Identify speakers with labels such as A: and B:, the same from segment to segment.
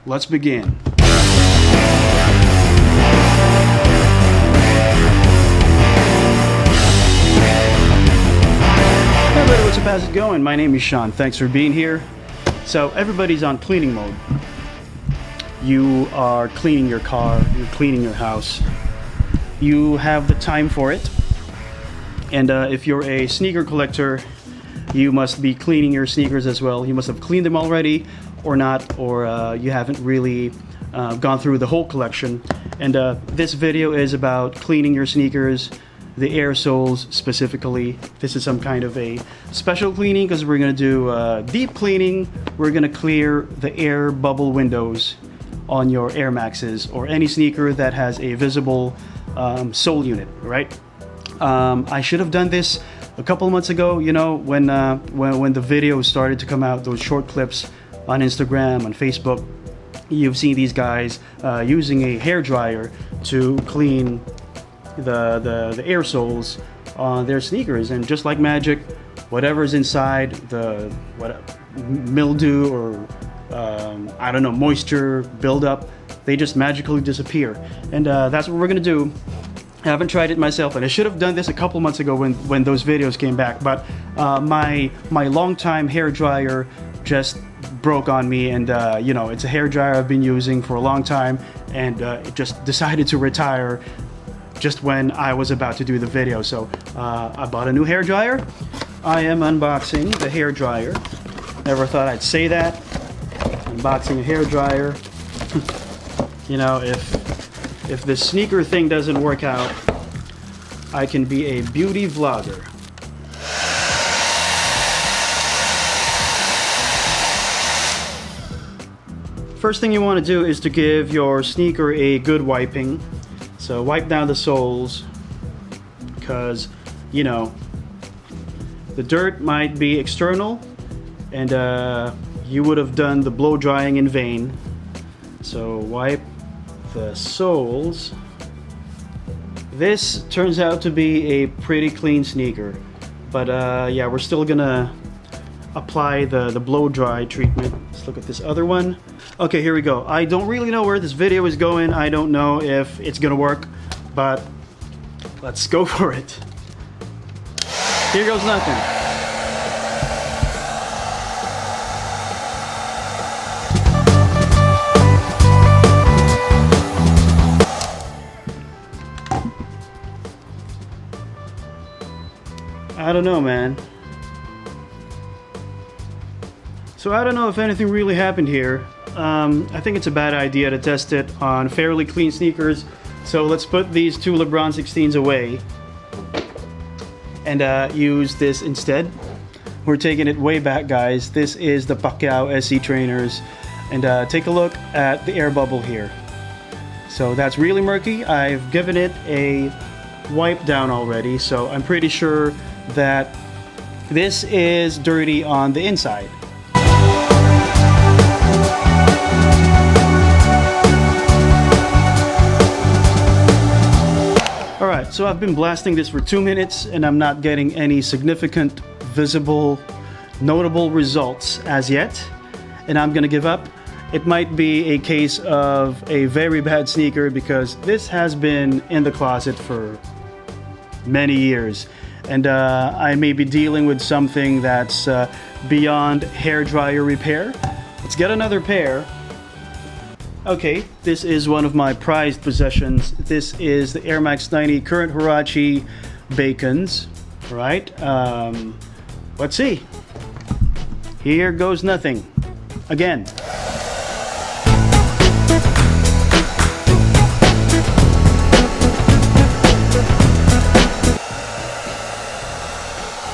A: let's begin. Hey everybody, what's up, how's it going? My name is Sean, thanks for being here. So everybody's on cleaning mode. You are cleaning your car, you're cleaning your house. You have the time for it. And if you're a sneaker collector, you must be cleaning your sneakers as well. You must have cleaned them already or not, or you haven't really gone through the whole collection. And this video is about cleaning your sneakers, the air soles specifically. This is some kind of a special cleaning because we're going to do deep cleaning. We're going to clear the air bubble windows on your Air Maxes or any sneaker that has a visible sole unit, right? I should have done this a couple of months ago, you know, when the videos started to come out, those short clips on Instagram, on Facebook. You've seen these guys using a hairdryer to clean the air soles on their sneakers, and just like magic, whatever's inside, the mildew or I don't know, moisture buildup, they just magically disappear. And that's what we're gonna do. I haven't tried it myself, and I should have done this a couple months ago when those videos came back, but my longtime hair dryer just broke on me, and you know, it's a hair dryer I've been using for a long time, and it just decided to retire just when I was about to do the video. So I bought a new hair dryer. I am unboxing the hair dryer. Never thought I'd say that. Unboxing a hair dryer. You know, if this sneaker thing doesn't work out, I can be a beauty vlogger. First thing you want to do is to give your sneaker a good wiping. So wipe down the soles, because, you know, the dirt might be external, and you would have done the blow drying in vain. So wipe the soles. This turns out to be a pretty clean sneaker, but yeah, we're still gonna apply the blow dry treatment. Let's look at this other one. Okay, here we go. I don't really know where this video is going. I don't know if it's gonna work, but let's go for it. Here goes nothing. I don't know, man. So I don't know if anything really happened here. I think it's a bad idea to test it on fairly clean sneakers. So let's put these two LeBron 16s away and use this instead. We're taking it way back, guys. This is the Pacquiao SC trainers, and take a look at the air bubble here. So that's really murky. I've given it a wipe down already, so I'm pretty sure that this is dirty on the inside. Alright, so I've been blasting this for 2 minutes and I'm not getting any significant, visible, notable results as yet, and I'm gonna give up. It might be a case of a very bad sneaker because this has been in the closet for many years, and I may be dealing with something that's beyond hair dryer repair. Let's get another pair. Okay, this is one of my prized possessions. This is the Air Max 90 Current Huarache Bacons, right? Let's see. Here goes nothing. Again.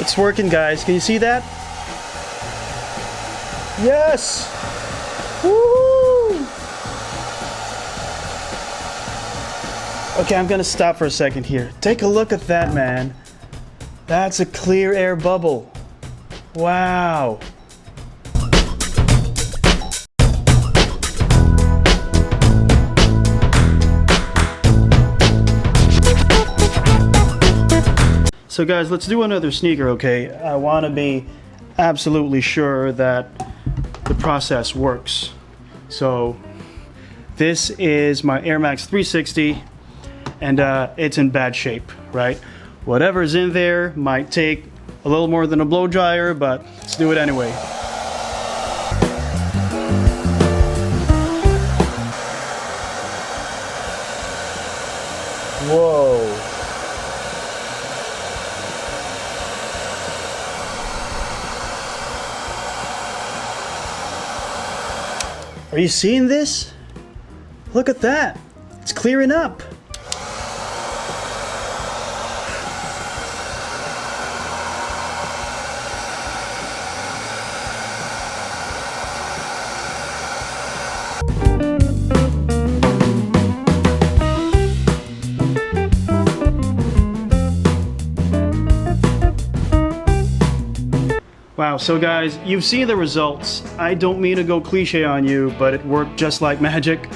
A: It's working, guys. Can you see that? Yes! Woo! Okay, I'm gonna stop for a second here. Take a look at that, man. That's a clear air bubble. Wow. So guys, let's do another sneaker, okay? I want to be absolutely sure that the process works. So This is my Air Max 360, and it's in bad shape, right? Whatever's in there might take a little more than a blow dryer, but let's do it anyway. Whoa. Are you seeing this? Look at that. It's clearing up. Wow, so guys, you've seen the results. I don't mean to go cliche on you, but it worked just like magic.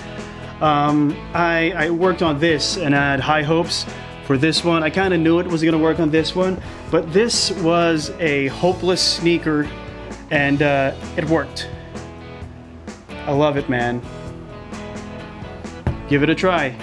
A: I worked on this and I had high hopes for this one. I kind of knew it was going to work on this one, but this was a hopeless sneaker, and it worked. I love it, man. Give it a try.